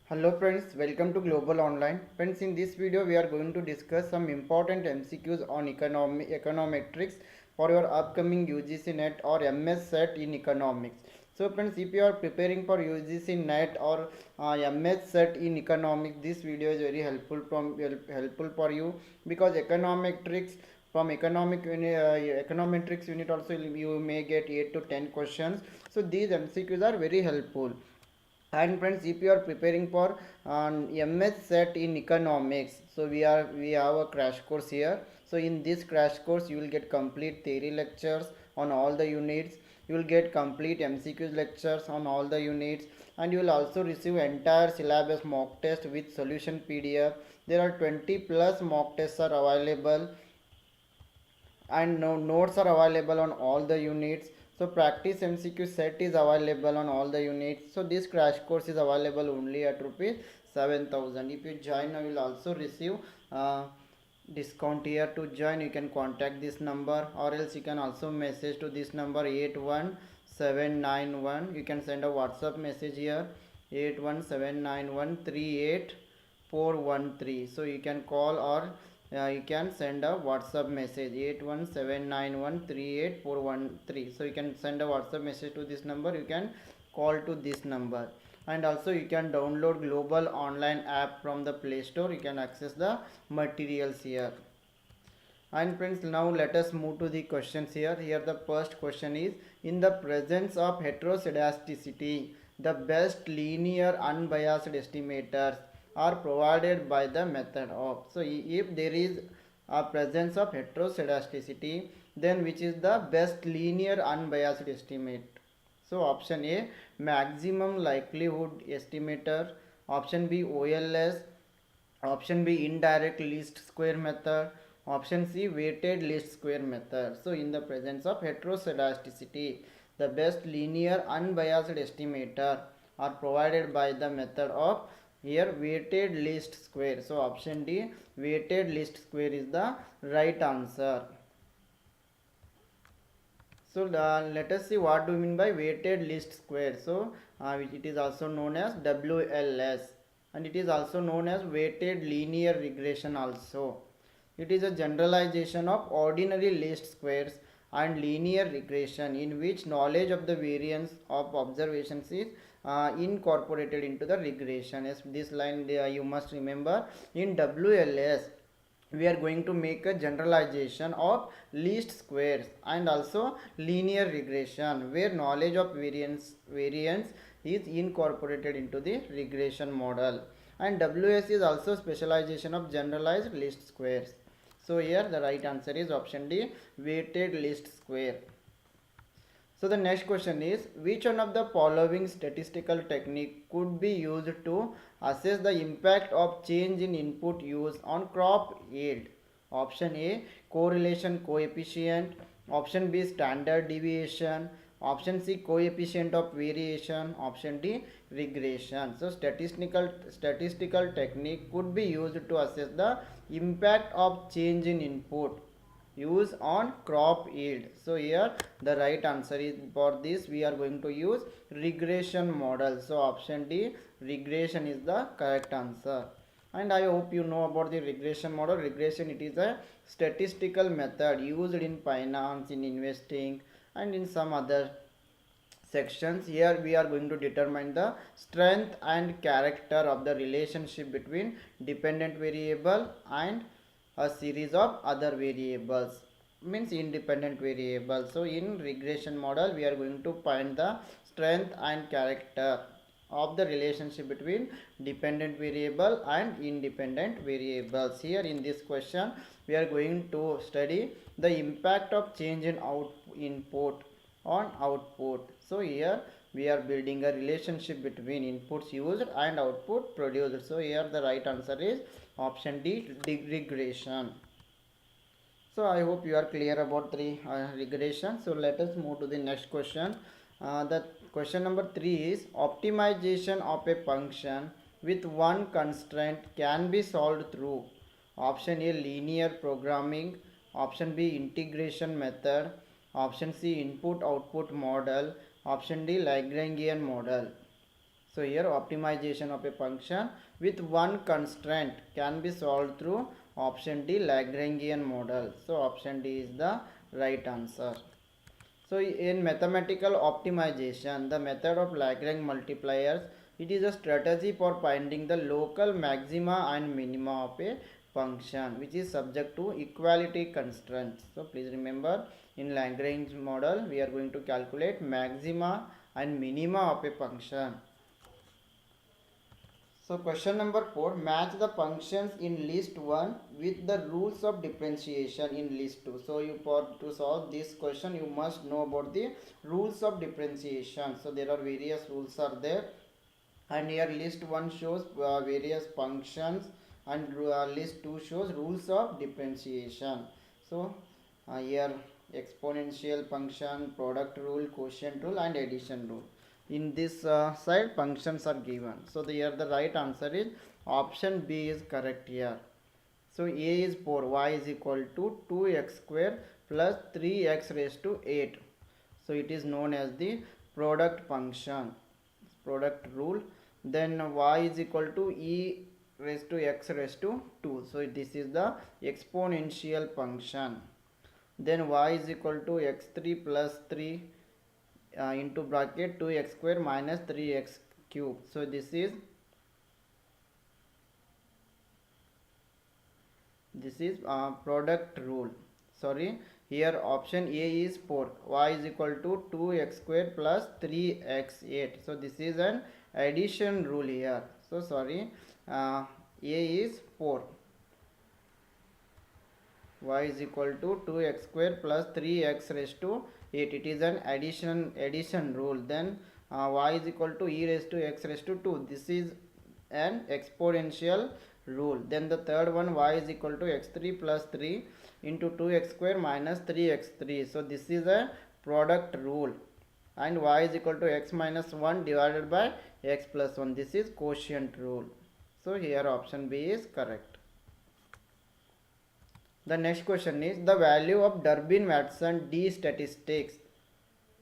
Hello friends, welcome to Global Online. Friends, in this video we are going to discuss some important MCQs on econometrics for your upcoming UGC NET or MS set in economics. So friends, if you are preparing for UGC NET or MS set in economics, this video is very helpful for you because econometrics from econometrics unit also you may get 8 to 10 questions. So these MCQs are very helpful. And friends, if you are preparing for MS set in economics, so we have a crash course here. So in this crash course you will get complete theory lectures on all the units, you will get complete MCQs lectures on all the units, and you will also receive entire syllabus mock test with solution PDF. There are 20 plus mock tests are available, and notes are available on all the units. So practice MCQ set is available on all the units. So this crash course is available only at rupees 7,000. If you join, you will also receive discount here. To join, you can contact this number, or else you can also message to this number 81791. You can send a WhatsApp message here, 8179138 So you can call, or you can send a WhatsApp message 8179138 So you can send a WhatsApp message to this number, you can call to this number. And also you can download global online app from the Play Store. You can access the materials here. And friends, now let us move to the questions here. Here the first question is, in the presence of heteroscedasticity, the best linear unbiased estimators are provided by the method of. So if there is a presence of heteroscedasticity, then which is the best linear unbiased estimate? So option A, maximum likelihood estimator. Option B, OLS. Option B, indirect least square method. Option C, weighted least square method. So in the presence of heteroscedasticity, the best linear unbiased estimator are provided by the method of here weighted least square. So option D, weighted least square is the right answer. So let us see what do we mean by weighted least square. So it is also known as WLS, and it is also known as weighted linear regression also. It is a generalization of ordinary least squares and linear regression in which knowledge of the variance of observations is incorporated into the regression. As this line you must remember, in WLS we are going to make a generalization of least squares and also linear regression where knowledge of variance is incorporated into the regression model. And WS is also specialization of generalized least squares. So here the right answer is option D, weighted least square. So the next question is, which one of the following statistical technique could be used to assess the impact of change in input use on crop yield? Option A, correlation coefficient. Option B, standard deviation. Option C, coefficient of variation. Option D, regression. So statistical technique could be used to assess the impact of change in input use on crop yield. So here the right answer is, for this we are going to use regression model. So option D, regression is the correct answer. And I hope you know about the regression model. Regression, it is a statistical method used in finance, in investing, and in some other sections. Here we are going to determine the strength and character of the relationship between dependent variable and a series of other variables, means independent variables. So in regression model we are going to find the strength and character of the relationship between dependent variable and independent variables. Here in this question we are going to study the impact of change in input on output. So here we are building a relationship between inputs used and output produced. So here the right answer is option D, regression. So I hope you are clear about the regression. So let us move to the next question. The question number 3 is, optimization of a function with one constraint can be solved through option A, linear programming. Option B, integration method. Option C, input output model. Option D, Lagrangian model. So here optimization of a function with one constraint can be solved through option D, Lagrangian model. So option D is the right answer. So in mathematical optimization, the method of Lagrange multipliers, it is a strategy for finding the local maxima and minima of a function which is subject to equality constraints. So please remember, in Lagrange model we are going to calculate maxima and minima of a function. So question number 4, match the functions in list 1 with the rules of differentiation in list 2. So you, for to solve this question, you must know about the rules of differentiation. So there are various rules are there, and here list 1 shows various functions, and list 2 shows rules of differentiation. So here exponential function, product rule, quotient rule, and addition rule. In this side functions are given. So here the right answer is option B is correct here. So A is 4, y is equal to 2x square plus 3x raised to 8. So it is known as the product function, product rule. Then y is equal to e raised to x raised to 2. So this is the exponential function. Then y is equal to x3 plus 3 into bracket 2x square minus 3x cube. So this is product rule. Sorry, here option A is 4, y is equal to 2x square plus 3x8. So this is an addition rule here. So sorry, A is 4, y is equal to 2x square plus 3x raised to 8. It is an addition rule. Then y is equal to e raised to x raised to 2. This is an exponential rule. Then the third one, y is equal to x3 plus 3 into 2x square minus 3x3. So this is a product rule. And y is equal to x minus 1 divided by x plus 1. This is quotient rule. So here option B is correct. The next question is the value of Durbin-Watson D statistics.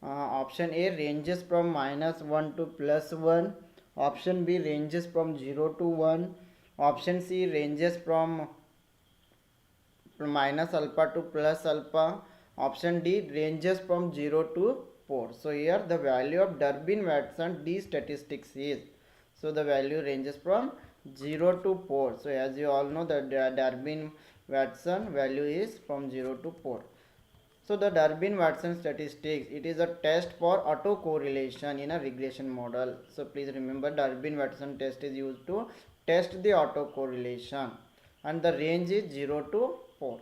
Option A ranges from -1 to +1. Option B ranges from 0 to 1. Option C ranges from minus alpha to plus alpha. Option D ranges from 0 to 4. So here the value of Durbin-Watson D statistics is, so the value ranges from 0 to 4. So as you all know, the Durbin-Watson value is from 0 to 4. So the Durbin-Watson statistics, it is a test for autocorrelation in a regression model. So please remember, Durbin-Watson test is used to test the autocorrelation, and the range is 0 to 4.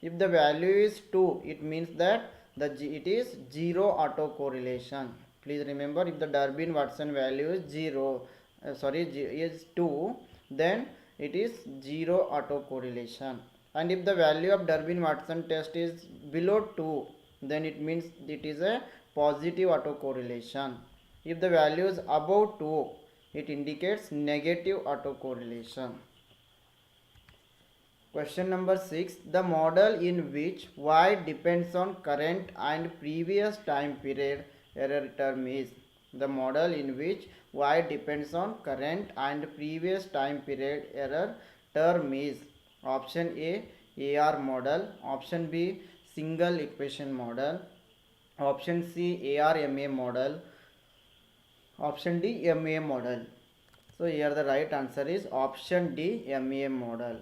If the value is 2, it means that it is 0 autocorrelation. Please remember, if the Durbin-Watson value is is 2, then it is 0 autocorrelation. And if the value of Durbin-Watson test is below 2, then it means it is a positive autocorrelation. If the value is above 2, it indicates negative autocorrelation. Question number 6. The model in which y depends on current and previous time period error term is. The model in which y depends on current and previous time period error term is. Option A AR model. Option B single equation model. Option C ARMA model. Option D MA model. So here the right answer is option D MA model.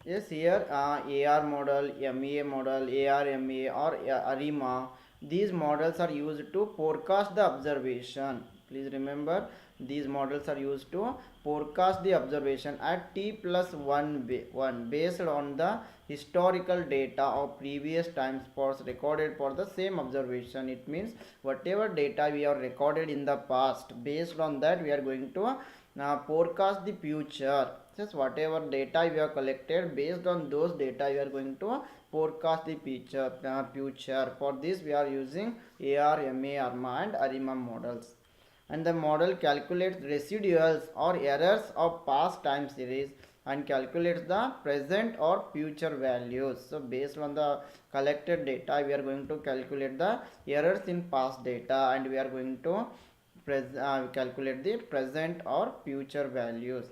Yes, here AR model, MEA model, ARMA or ARIMA, these models are used to forecast the observation. Please remember, these models are used to forecast the observation at t plus 1 based on the historical data of previous time spots recorded for the same observation. It means whatever data we have recorded in the past, based on that we are going to forecast the future. Just whatever data we have collected, based on those data we are going to forecast the future. For this we are using AR, MA, ARMA and ARIMA models. And the model calculates residuals or errors of past time series and calculates the present or future values. So based on the collected data, we are going to calculate the errors in past data, and we are going to calculate the present or future values.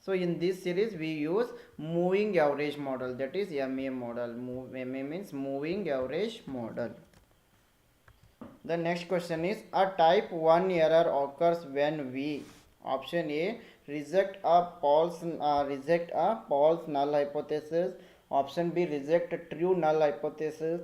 So in this series we use moving average model, that is MA model. MA means moving average model. The next question is, a type 1 error occurs when we, option A, reject a false null hypothesis, option B, reject a true null hypothesis,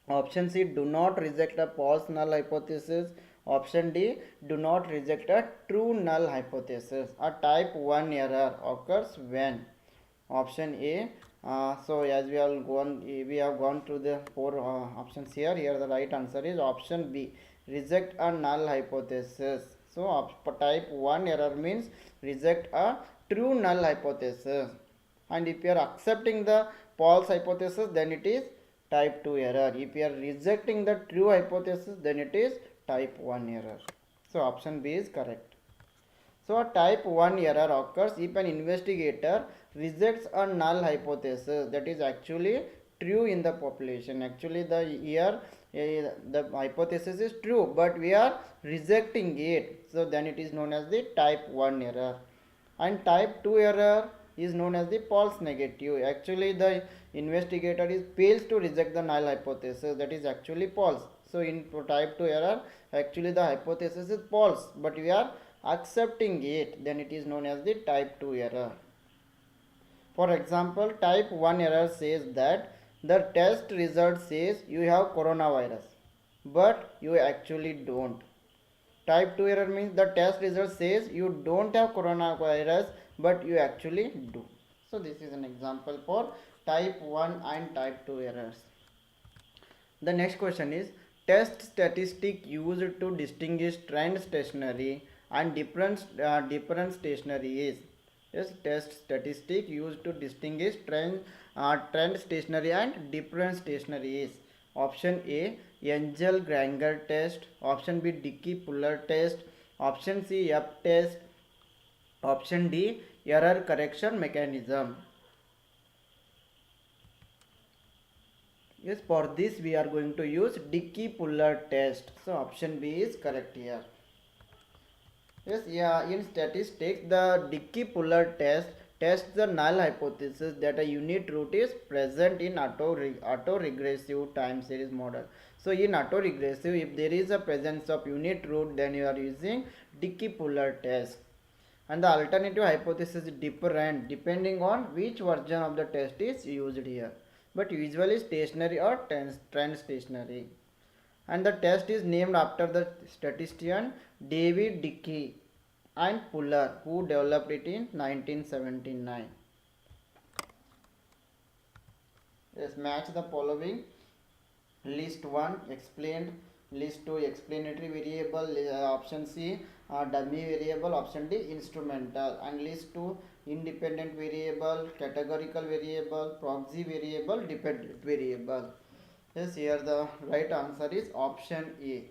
option C, do not reject a false null hypothesis, option D, do not reject a true null hypothesis. A type 1 error occurs when, option A. So as we have gone through the four options here. Here the right answer is option B, reject a null hypothesis. So type 1 error means reject a true null hypothesis, and if you are accepting the false hypothesis, then it is type 2 error. If you are rejecting the true hypothesis, then it is type 1 error. So option B is correct. So a type 1 error occurs if an investigator rejects a null hypothesis that is actually true in the population. Actually the hypothesis is true, but we are rejecting it. So then it is known as the type 1 error. And type 2 error is known as the false negative. Actually the investigator fails to reject the null hypothesis, that is actually false. So in type 2 error, actually the hypothesis is false, but we are accepting it, then it is known as the type 2 error. For example, type 1 error says that the test result says you have coronavirus, but you actually don't. Type 2 error means the test result says you don't have coronavirus, but you actually do. So this is an example for type 1 and type 2 errors. The next question is, test statistic used to distinguish trend stationary and different stationary is. Yes, test statistic used to distinguish trend stationary and different stationary is. Option A, Engel-Granger test, option B, Dickey-Puller test, option C, F test, option D, error correction mechanism. Yes, for this we are going to use Dickey-Puller test. So option B is correct here. Yes, yeah, in statistics the Dickey-Puller test tests the null hypothesis that a unit root is present in autoregressive time series model. So in autoregressive, if there is a presence of unit root, then you are using Dickey-Puller test. And the alternative hypothesis is different depending on which version of the test is used here, but usually stationary or trend stationary. And the test is named after the statistician David Dickey and Puller, who developed it in 1979. Let's match the following. List 1 explained, list 2 explanatory variable, option C dummy variable, option D instrumental, and list 2 independent variable, categorical variable, proxy variable, dependent variable. Yes, here the right answer is option A.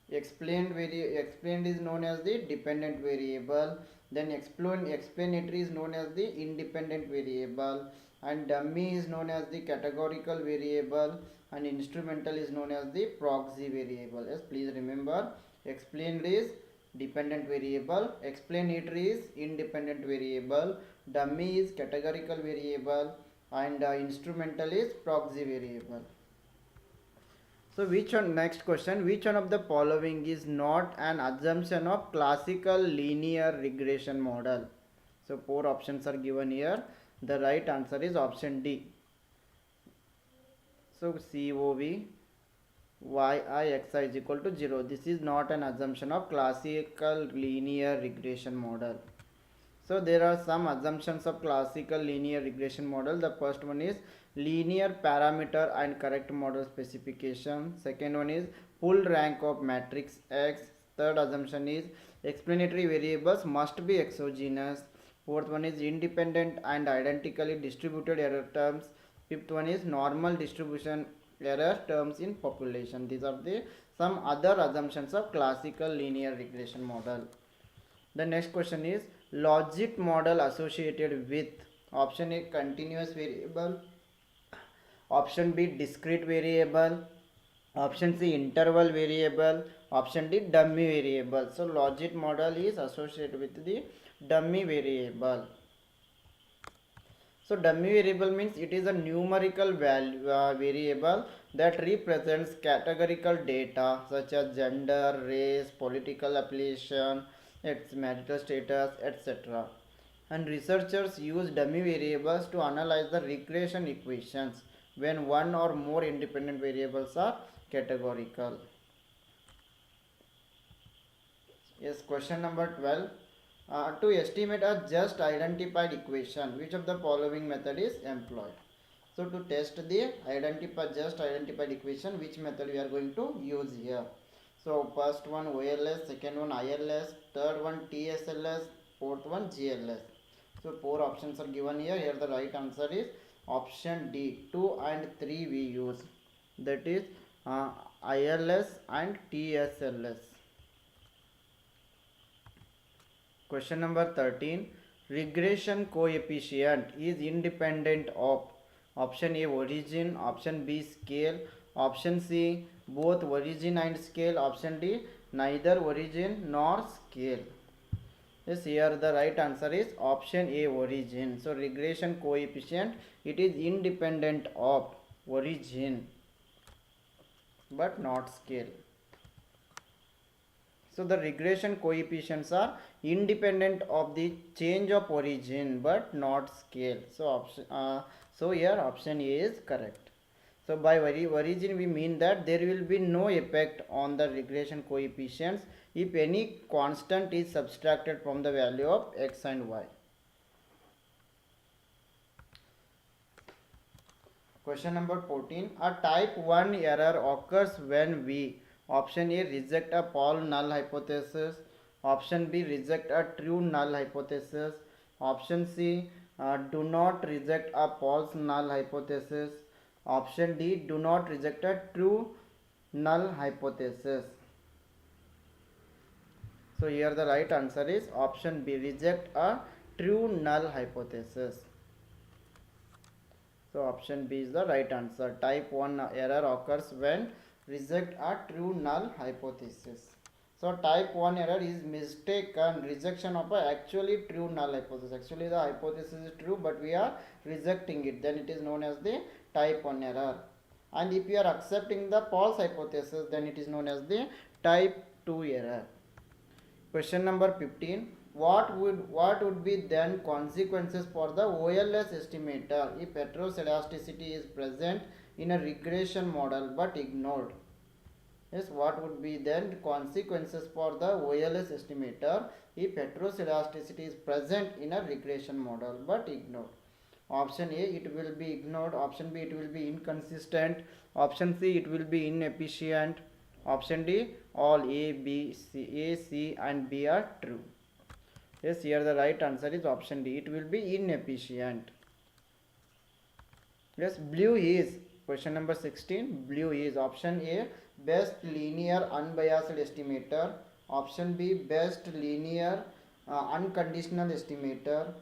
Explained is known as the dependent variable, then explanatory is known as the independent variable, and dummy is known as the categorical variable, and instrumental is known as the proxy variable. Yes, please remember, explained is dependent variable, explanatory is independent variable, dummy is categorical variable, and instrumental is proxy variable. So next question, which one of the following is not an assumption of classical linear regression model? So 4 options are given here. The right answer is option D. So COV YIXI is equal to 0. This is not an assumption of classical linear regression model. So there are some assumptions of classical linear regression model. The first one is linear parameter and correct model specification. Second one is full rank of matrix X. Third assumption is explanatory variables must be exogenous. Fourth one is independent and identically distributed error terms. Fifth one is normal distribution error terms in population. These are the some other assumptions of classical linear regression model. The next question is, logit model associated with option A continuous variable, option B discrete variable, option C interval variable, option D dummy variable. So logit model is associated with the dummy variable. So dummy variable means it is a numerical value variable that represents categorical data such as gender, race, political affiliation, its marital status, etc. And researchers use dummy variables to analyze the regression equations when one or more independent variables are categorical. Yes, question number 12. To estimate a just identified equation, which of the following method is employed? So to test the just identified equation, which method we are going to use here? So first one OLS, second one ILS, third one TSLS, fourth one GLS. So four options are given here. Here the right answer is option D. 2 and 3 we use. That is ILS and TSLS. Question number 13. Regression coefficient is independent of option A origin, option B scale, option C both origin and scale, option D neither origin nor scale. Yes, here the right answer is option A origin. So regression coefficient, it is independent of origin but not scale. So the regression coefficients are independent of the change of origin but not scale. So here option A is correct. So by origin we mean that there will be no effect on the regression coefficients if any constant is subtracted from the value of x and y. Question number 14. A type 1 error occurs when we option A reject a false null hypothesis, option B reject a true null hypothesis, option C do not reject a false null hypothesis, option D do not reject a true null hypothesis. So here the right answer is option B, reject a true null hypothesis. So option B is the right answer. Type 1 error occurs when reject a true null hypothesis. So type 1 error is mistaken rejection of a actually true null hypothesis. Actually the hypothesis is true but we are rejecting it, then it is known as the type 1 error. And if we are accepting the false hypothesis, then it is known as the type 2 error. Question number 15. What would be then consequences for the OLS estimator if heteroscedasticity is present in a regression model but ignored? Yes, what would be then consequences for the OLS estimator if heteroscedasticity is present in a regression model but ignored? Option A, it will be ignored. Option B, it will be inconsistent. Option C, it will be inefficient. Option D, all A, C and B are true. Yes, here the right answer is option D, it will be inefficient. Yes, blue is, question number 16, blue is option A, best linear unbiased estimator, option B, best linear unconditional estimator,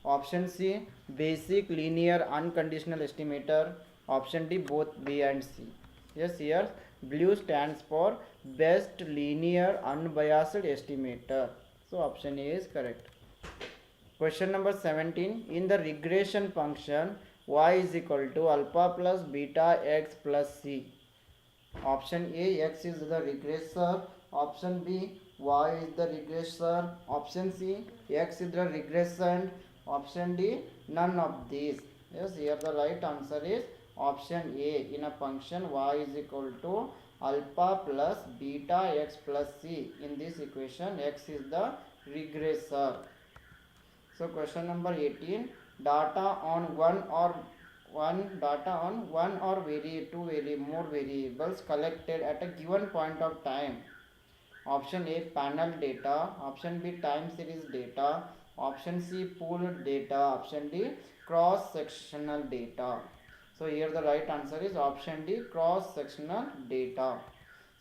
option C, basic linear unconditional estimator, option D, both B and C. Yes, here blue stands for best linear unbiased estimator. So option A is correct. Question number 17. In the regression function y is equal to alpha plus beta x plus c. Option A, x is the regressor. Option B, y is the regressor. Option C, x is the regressant. Option D, none of these. Yes, here the right answer is option A. In a function y is equal to alpha plus beta x plus c. In this equation, x is the regressor. So question number 18. Data on one or more variables collected at a given point of time. Option A, panel data. Option B, time series data. Option C, pooled data. Option D, cross sectional data. So here the right answer is option D, cross sectional data.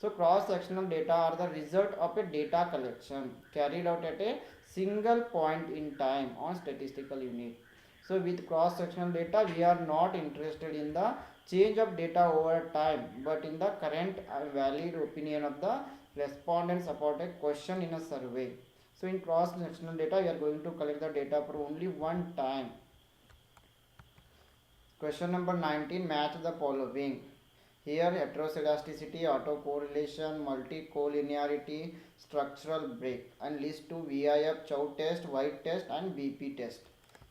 So cross sectional data are the result of a data collection carried out at a single point in time on statistical unit. So with cross sectional data we are not interested in the change of data over time, but in the current valid opinion of the respondents about a question in a survey. So in cross sectional data we are going to collect the data for only one time. Question number 19, match the following. Here heteroscedasticity, autocorrelation, multicollinearity, structural break, and list to VIF, Chow test, White test and BP test.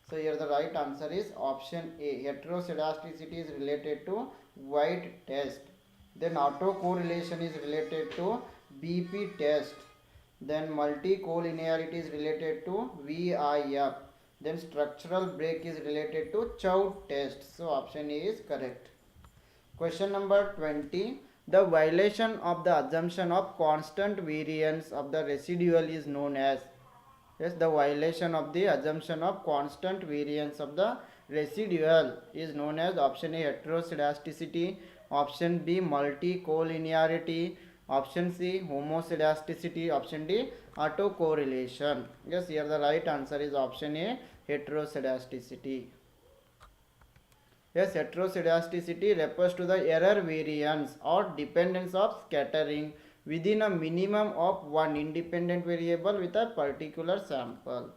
So here the right answer is option A. Heteroscedasticity is related to White test. Then autocorrelation is related to BP test. Then multicollinearity is related to VIF. Then structural break is related to Chow test. So option A is correct. Question number 20. The violation of the assumption of constant variance of the residual is known as. Yes, the violation of the assumption of constant variance of the residual is known as option A heteroscedasticity, option B multicollinearity, option C homoscedasticity, option D autocorrelation. Yes, here the right answer is option A heteroscedasticity. Yes, heteroscedasticity refers to the error variance or dependence of scattering within a minimum of one independent variable with a particular sample.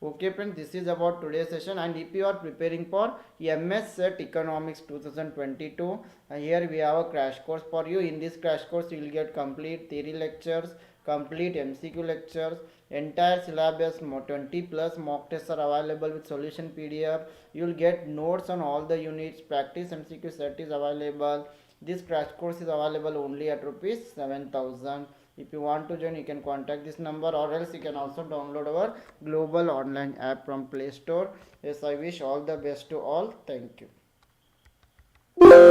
Okay friends, this is about today's session, and if you are preparing for MS Set Economics 2022, here we have a crash course for you. In this crash course you will get complete theory lectures, complete MCQ lectures, entire syllabus, 20 plus mock tests are available with solution PDF. You will get notes on all the units, practice MCQ set is available. This crash course is available only at rupees 7,000. If you want to join, you can contact this number, or else you can also download our global online app from Play Store. Yes, I wish all the best to all. Thank you.